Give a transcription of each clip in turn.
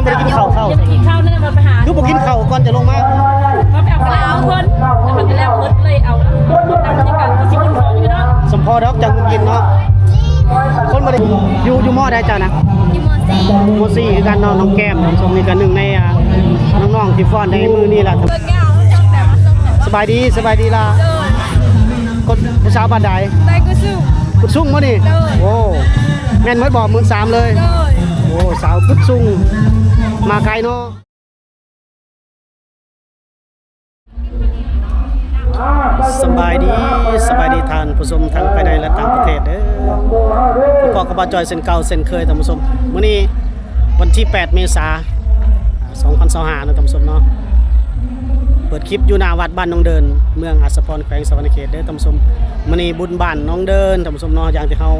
ไม่ได้กินข้าวยังไม่กินข้าวนั่นมันไปหาคือบอกกินข้าวก่อนจะลงมาเขาไปเอาปลาเพิ่นแล้วมันก็แล้วเพิ่นเลยเอาตามบรรยากาศที่สิบคนท้องอยู่เนาะสมพอดอกจังกินเนาะคนมาได้อยู่มอได้เจ้านะมอสี่คือกันน้องแก้มสมนี่กันหนึ่งในน้องๆที่ฟ้อนในมือนี่แหละสบายดีล่ะคนผู้สาวบ้านใดได้กูสู้กุดซุ่งมั้นี่โอ้แม่นเมื่อบอก13,000เลยโอ้สาวกุดซุ่งมาไกลเนาะสบายดีทานผู้ชมทั้งภายในและต่างประเทศเด้อผู้ปกครองจอยเส้นเก่าเส้นเคยท่านผู้ชมมื้อนี้วันที่8 เมษายน 2025นะท่านผู้ชมเนาะเปิดคลิปอยู่หน้าวัดบ้านน้องเดินเมืองอัศพรแขวงสะวรรณเขตเด้อท่านผู้ชมมื้อนี้บุญบ้านน้องเดินท่านผู้ชมเนาะอย่างที่เฮา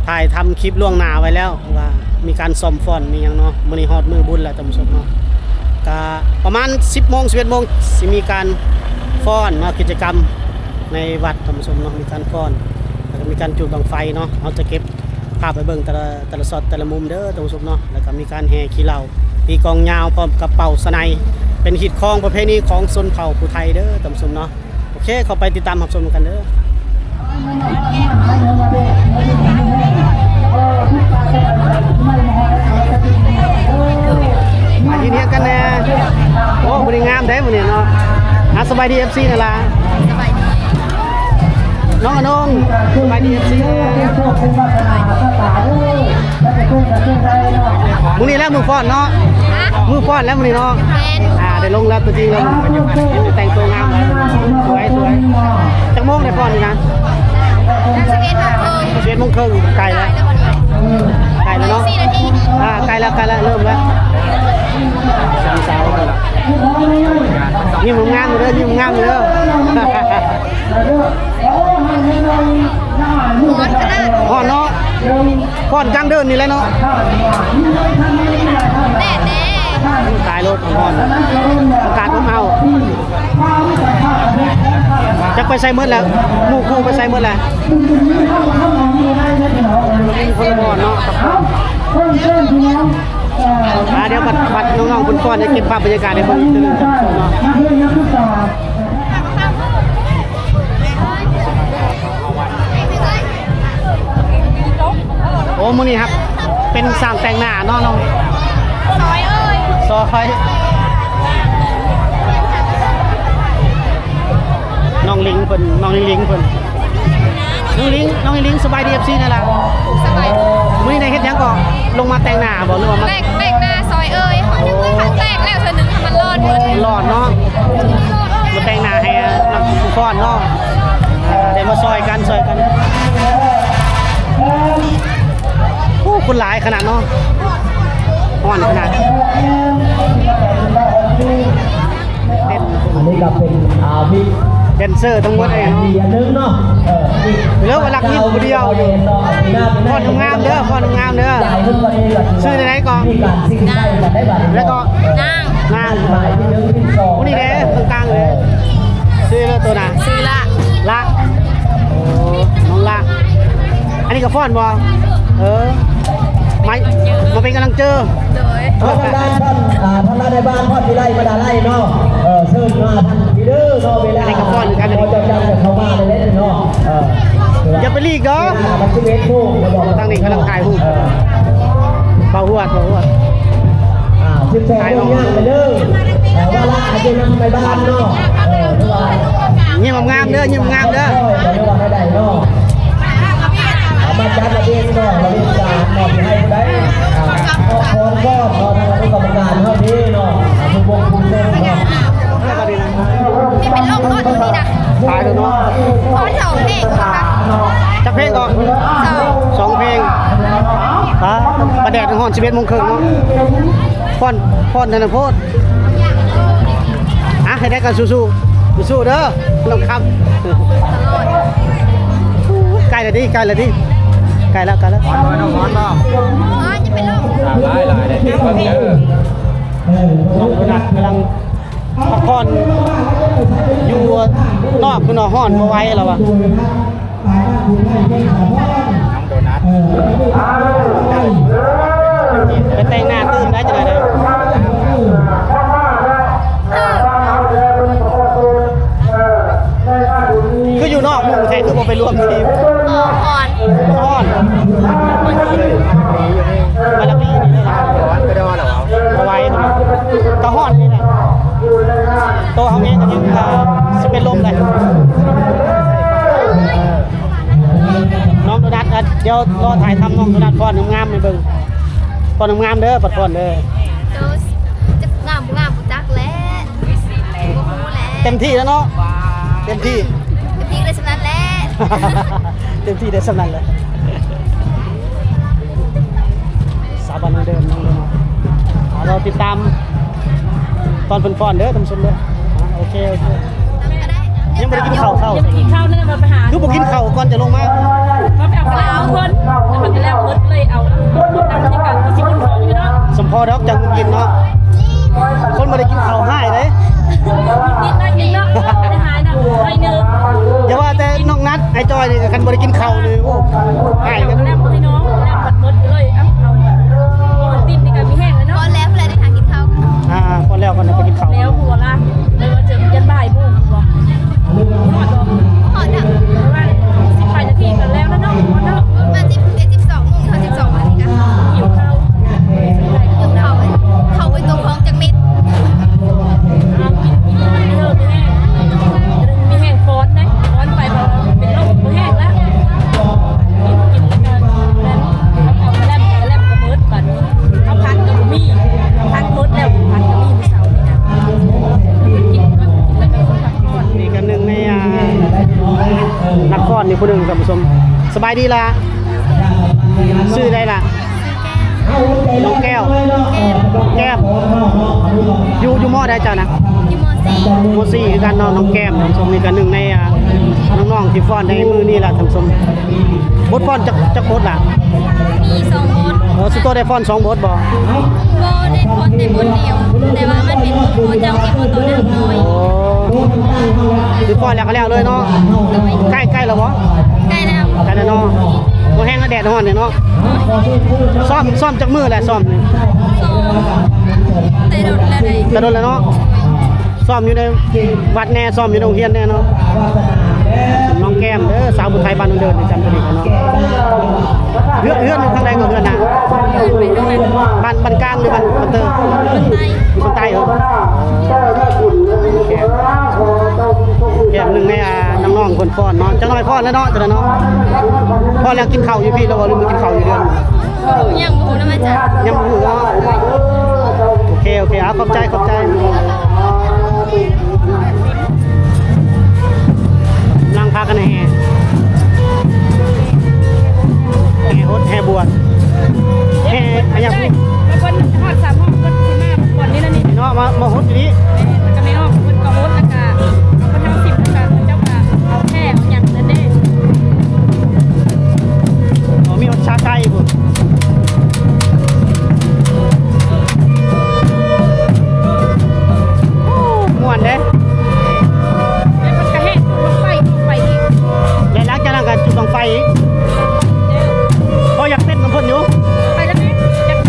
ถ่ายทำคลิปล่วงหน้าไว้แล้วว่ามีการซ่อมฟ้อนมีหยังเนาะมื้อนี้ฮอดมื้อบุญแล้วท่านผู้ชมเนาะก็ประมาณ 10 โมง 11 โมงสิมีการฟ้อนเนาะกิจกรรมในวัดท่านผู้ชมเนาะมีการฟ้อนแล้วก็มีการจุดบังไฟเนาะเราจะเก็บภาพไปเบิ่งแต่ละช็อตแต่ละมุมเด้อท่านผู้ชมเนาะแล้วก็มีการแห่ขี้เหล้าตีกองยาวพร้อมกับเป่าสนัยเป็นหิดคองประเพณีของชนเผ่าผู้ไทยเด้อท่านผู้ชมเนาะโอเคเข้าไปติดตามรับชมกันเด้อมาที่นี้กันแน่โอ้บริงามได้มื้อนี้เนาะสบายดี FC นั่นล่ะสบายดีน้องอนงสบายดี FC มื้อนี้แล้วมือฟ้อนเนาะมือฟ้อนแล้วมื้อนี้เนาะได้ลงแล้วตัวจริงแล้วแต่งตัวงามแล้วสวยจักโมงได้ฟ้อนนี่นะ11 โมงครึ่งใกล้แล้วเนาะใกล้แล้วเริ่มแล้วสาวนี่มึงงามเลยนี่มึงงามเลยพ่อเนาะพ่อนจังเดินนี่แหละเนาะแน่ตายรถพ่อนอากาศมันเอาจะไปใส่เมื่อแล้วหมู่คู่ไปใส่เมื่อแล้วคนพ่อนเนาะเดี๋ยวบัดน้องๆคุณฟ้อนจะเก็บภาพบรรยากาศในเมืองตื่นเนาะโอ้มื้อนี้ครับเป็นสร้างแต่งหน้าเนาะน้องซอยน้องลิงเพิ่นน้องลิงสบายดี FC นั่นล่ะสบายดีมื้อนี้ได้เฮ็ดหยังก่อนลงมาแต่งหน้าบ่หรือว่ามาแต่งหน้าซอยเขายังไม่ทันแต่งแล้วเธอนึงทำมันรอดเนาะมาแต่งหน้าให้น้ำผู้ฟ้อนเนาะได้มาซอยกันโอ้คนหลายขนาดเนาะฮ้อนขนาดอันนี้ก็เป็นมีแดนเซอร์ทั้งหมดเองนึงเนาะเหลือว่ารักยิ้มคนเดียวอยู่ฟ้อนงามเด้อชื่อไหนก่อนแล้วก็นางวันนี้เด้กลางเลยชื่อแล้วตัวน่ะชื่อละโอ้น้องละอันนี้ก็ฟ้อนบ่มาเป็นกำลังเจอท่านในบ้านพ่อที่ไล่มาดาไล่เนาะเชิญมาท่านพี่เด้อเนาะเวลาพอจะจำเข้ามาเลยเนาะอย่าไปลีกเนาะตั้งนี่กำลังถ่ายหูเบาหัวถ่ายลงย่างไปเด้อว่าละอาจจะนำไปบ้านเนาะยิ้มงามเด้อได้เนาะมาจัดระเบียบเนาะระเบียบการเนาะให้ได้ขอพรก็ทางคณะกรรมการเท่านี้เนาะผู้บงผู้เล่นเนาะนี่เป็นโรครอดตรงนี้นะตายแล้วเนาะพอ2 เพลงค่ะจักเพลงก่อน2 เพลงประแดดห่อน11 โมงครึ่งเนาะฟ้อนธนโพธิ์ให้ได้กันสู้เด้อลองคำใกล้แล้วใกล้แล้วจะเป็นโรคหลายได้ที่เพิ่งเจอน้องนัดกำลังพักผ่อนอยู่นอกคุณห้อนมาไว้แล้ววะน้องโดนัทไปแต่งหน้าตื่นได้จังไง น้องๆโทรทัศน์พรงามๆให้เบิ่งพรงามๆเด้อปัดพรเด้อ โดสจะงามบ่จักแล้วบ่ฮู้แล้ว เต็มที่แล้วเนาะเต็มที่ พี่เลยสำนั้นแหละ เต็มที่ได้สำนันเลยสาบานน้องเดิมน้องเดิมเราติดตามตอนฟ้อนๆเด้อท่านผู้ชมเด้อโอเคโอเคยังไม่ได้กินข้าวเช้า ยังกินข้าวนั่นมาไปหา คือบ่กินข้าวก่อนจะลงมา เขาไปเอากระลาเพิ่นแล้วมันก็แล้วเพิ่นเลยเอาตามบรรยากาศที่สิบคนท้องอยู่เนาะ สมพอดอกจังกินเนาะคนบ่ได้กินข้าวหายเด้ นิดหน่อยนึงเนาะไม่หายนะหน่อยนึง อย่าว่าแต่น้องนัดไอ้จอยนี่คันบ่ได้กินข้าวเลยโอ้หายกัน แลบให้น้องแลบบัดมดเลยเอ้าเอาติดนี่ก็มีแห้งแล้ว พอ เนาะ แล้วเพื่อนได้หากินข้าวกัน พอแล้วก่อนไปกินข้าว แล้วหัวละเลยว่าเจอยันบ่ายโมงบอกหอดบอก หอดอ่ะ ประมาณ18 นาทีกันแล้วนะเนาะเนาะ มา12 โมงเขา12นาฬิกา หิวข้าว อยู่เข้าไปตรงคลองจังมิด เอากินเริ่มมีแห้งฟ้อนนะฟ้อนไปพอเป็นโรคมือแห้งแล้วกินแล้วกันเอาแลมกระมืดก่อนเขาพักกับมีพักมดแล้วพักกับมีเสาร์นี่นะกินแล้วก็พักก่อน นี่กันหนึงในนักฟ้อนนี่ผู้หนึงท่านผู้ชมสบายดีล่ะชื่อได้ล่ะน้องแก้วแก้มอยู่มอได้เจ้านะ อยู่ม โมซี่คือกันเนาะน้องแก้มท่านผู้ชมนี่กันหนึงในน้องๆที่ฟ้อนในมือนี่ล่ะท่านผู้ชมบทฟ้อนจักบทล่ะ .4 มี2บท สิโตได้ฟ้อน2บทบ่ บ่ได้พอแต่บทเดียว แต่ว่ามันเป็นบทโคเจ้าที่บทตัวน้ำน้อย โอ้คือฟ้อนแล้วก็แล้วเลยเนาะใกล้แล้วบ่ ใกล้แล้ว ใกล้แล้วเนาะบ่แห้งแล้วแดดร้อนเนี่ยเนาะซ้อมจักมือแหละซ้อมนี่ แต่โดนแล้วได้ กระโดดแล้วเนาะซ้อมอยู่ในวัดแน่ซ้อมอยู่ในโรงเรียนแน่เนาะน้องแก้มเด้อสาวบุญไทยบ้านนนเดินจำตัวนี้กันเนาะเฮือนอยู่ข้างใดก็เฮือนน่ะ ไปทางนั้น บ้านกลางหรือบ้านเตอร์ คนใต้ อยู่คนใต้แก้มหนึ่งในน้องๆคนฟ้อนเนาะจังน้อยฟ้อนแล้วเนาะจังเนาะฟ้อนแล้วกินข้าวอยู่พี่แล้วบ่หรือมากินข้าวอยู่เดือน ยังบ่ฮู้นะมาจาก ยังบ่รู้เนาะโอเคเอาขอบใจนั่งพากันแห่ฮดแห่บวชแห่อะไรอย่าง ได้ นี้ แล้วคนหอด3 ห้องคนที่มาก่อนนี้นะนี่ เนาะมาฮดอยู่นี่ มันก็ไม่ออกคนก็ฮดอากาศเอาคนทั้ง10อากาศเจ้าค่ะเอาแค่อย่างนั้นเด้ อ๋อมีฮดชาไก่พุ่นม่วนเด้ แล้วมันก็แห้งลงไปอีก แล้วหลังจากนั้นก็จุดบังไฟอีกพออยากเต้นกับเพิ่นอยู่ ไปแล้วแม่จักร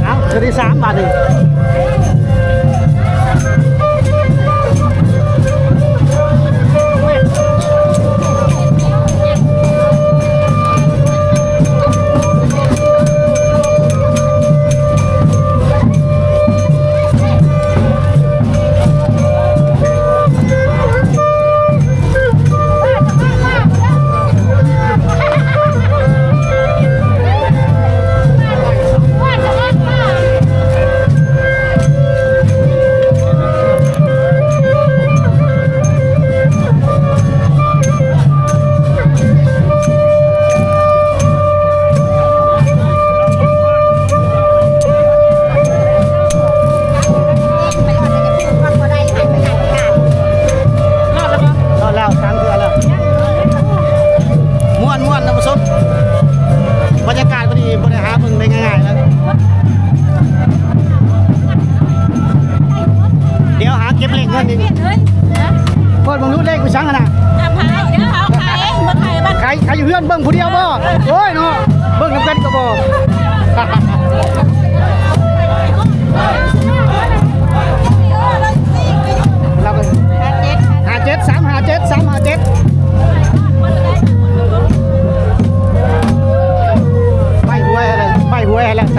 เอาเธอได้3 บาทหนึ่งรอดแล้ว3 เทื่อแล้วม่วนนะผู้ชมบรรยากาศพอดีบริหารมึงได้ง่ายๆแล้วเดี๋ยวหาเก็บเลขเงินอีกเปิดมึงรู้เลขกูช่างขนาดใครอยู่เพื่อนเบิ่งผู้เดียวบ่โอ้ยเนาะเบิ่งน้ำเป็นก็บ่เราก็57 357 357ไม่หวยอะไร357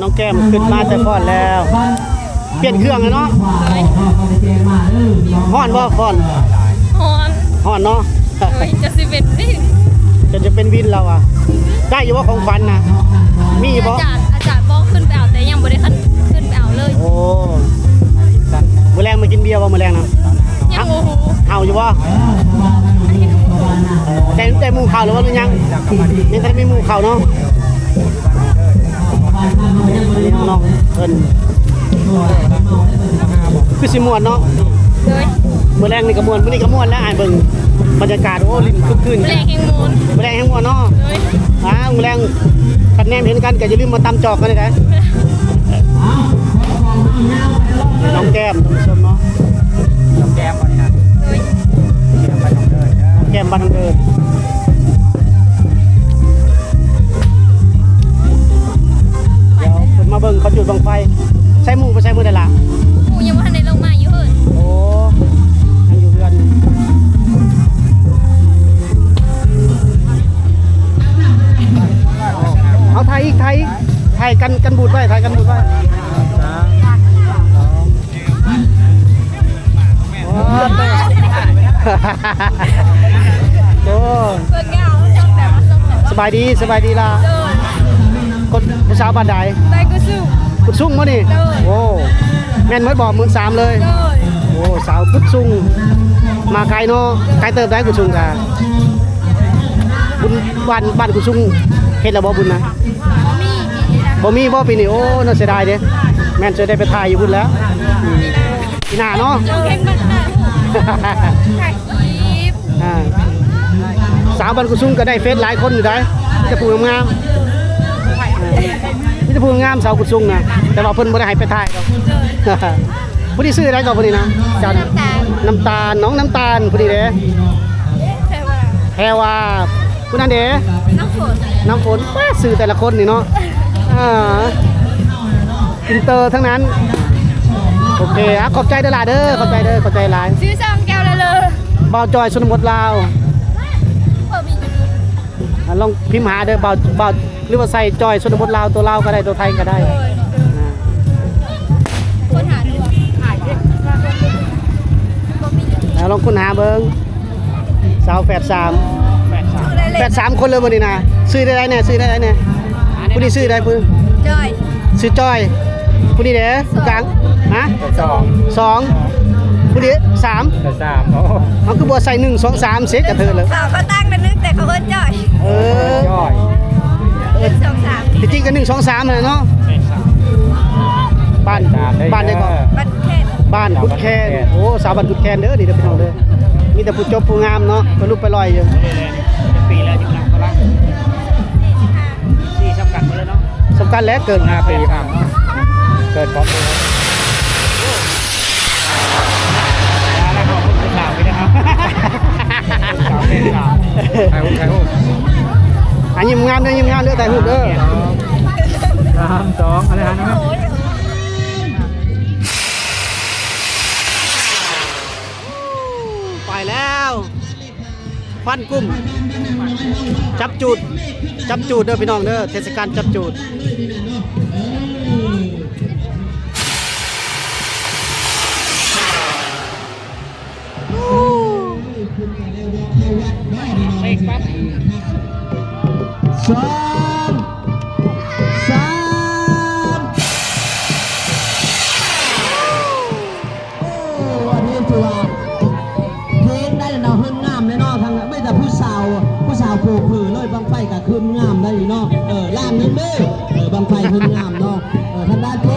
น้องแก้มขึ้นมาแต่ฟอนแล้ว เปลี่ยนเครื่องแล้วเนาะฮ้อนบ่ฟอน หอน ฮ้อนเนาะ จะสิเป็นนี่ จะเป็นวินเราอ่ะได้อยู่ว่าของขวัญนะมีบ่ อาจารย์บอกขึ้นไปเอาแต่ยังบ่ได้ขึ้นไปเอาเลย โอ้มื้อแรงมากินเบียร์บ่มื้อแรงนะ ยังโอ้โห เอาอยู่บ่แต่หมู่ข้าวหรือว่าหรือยังทันมีหมู่ข้าวเนาะนี่น้องเพิ่นคือสิม่วนเนาะ เลย มื้อแรงนี่ก็ม่วนมื้อนี้ก็ม่วนแล้วอ่านเบิ่งบรรยากาศโอ้ลิ้นคึกคืน แรงแห่งมูล มื้อแรงแฮงม่วนเนาะ เลย มื้อแรงคันแนมเห็นกันก็อย่าลืมมาตำจอกกันได้น้องแก้มท่านผู้ชมเนาะ เลย แก้มบ้านน้องเดินเดี๋ยวเพิ่นมาเบิ่งเขาจุดบังไฟใช้หมู่บ่ใช้มือได้ล่ะ กูยังบ่ทันได้ลงมาอยู่เพิ่น โอ้ยังอยู่เรือนเอาไทยอีกไทยกันบูดไว้ไทยกันบูดไว้โอ้ เพิ่นยาวจังแบบ สบายดีล่ะคนผู้สาวบ้านใด ได้ก็สู้ กุดซุ่งมั้นี่โอ้แม่นเมื่อบอก13,000เลย เลย โอ้สาวกุดซุ่งมาไกลเนาะไกลเติบได้กุดซุ่งกะบุญบ้านกุดซุ่งเฮ็ดแล้วบ่บุญนะ บ่มีปีนี้นะบ่มีบ่ปีนี้โอ้น่าเสียดายเด้แม่นจะได้ไปถ่ายอยู่พุ่นแล้วปีหน้าเนาะ เจ้าเก่งมากนะถ่ายคลิป อ่าสาวบ้านกุดซุ่งก็ได้เฟซหลายคนอยู่ได้มีแต่ผู้งามมีแต่ผู้งามสาวกุดซุ่งนะแต่ว่าเพิ่นบ่ได้ให้ไปถ่ายดอกผู้ที่ซื้อได้ก็ผู้นี้นะจันน้ำตาลน้องน้ำตาลผู้นี้เด้ แต่ว่า แพรว่าผู้นั้นเด้ น้ำฝน น้ำฝนว้าซื้อแต่ละคนนี่เนาะอินเตอร์ทั้งนั้น โอเคอ่ะขอบใจเด้อหลายเด้อขอบใจเด้อขอบใจหลาย ซื้อซองแก้วละเลย บ่าวจอยชนบทลาวอ่ะลองพิมพ์หาเด้อบ่าวหรือว่าใส่จอยชนบทลาวตัวลาวก็ได้ตัวไทยก็ได้อ่า คนหาดูหายเด็ก แล้วลองค้นหาเบิ่งสาวแฝด3คนเลยวันนี้นะซื้อได้ไรเนี่ยซื้อได้ไรเนี่ยผู้นี้ซื้อได้ผู้ จอย ซื้อจอยผู้นี้เด้อกลางฮะ 2 2ผู้นี้3 3โอ้ เอาคือบ่ใส่1 2 3เสร็จกระเทินเลย สาวเขาตั้งเป็นนึกแต่เขาเอิ้นจอย เออ ย่อย สองสาม ที่จริงก็1 2 3เลยเนาะบ้านได้ก่อน บัตรเทศ บ้านกุดแคนโอ้สาวบ้านกุดแคนเด้อดีเด้อพี่น้องเด้อมีแต่ผู้จบผู้งามเนาะก็ลุกไปลอยอยู่ปีแล้วจังหลังเขาละ4สำคัญหมดเลยเนาะสำคัญแล้วเกิน 5 ปีครับเกิดพร้อมกัน แล้วขอบคุณข่าวไปนะครับ ใครฮู้ อันยิ้มงามเด้อยิ้มงามเด้อแต่หูเด้อ 3 2อะไรฮะนะ ไปแล้วฟันกุ้มจับจูดเด้อพี่น้องเด้อเทศกาลจับจูดเลขปั๊บ วันนี้ถือว่าเพลงได้เนาะขึ้นงามเลยเนาะทางไม่แต่ผู้สาวโผล่ผือเลยบางไฟกับขึ้นงามได้อยู่เนาะล่างนึงเด้อบางไฟขึ้นงามเนาะทางด้านเจ๊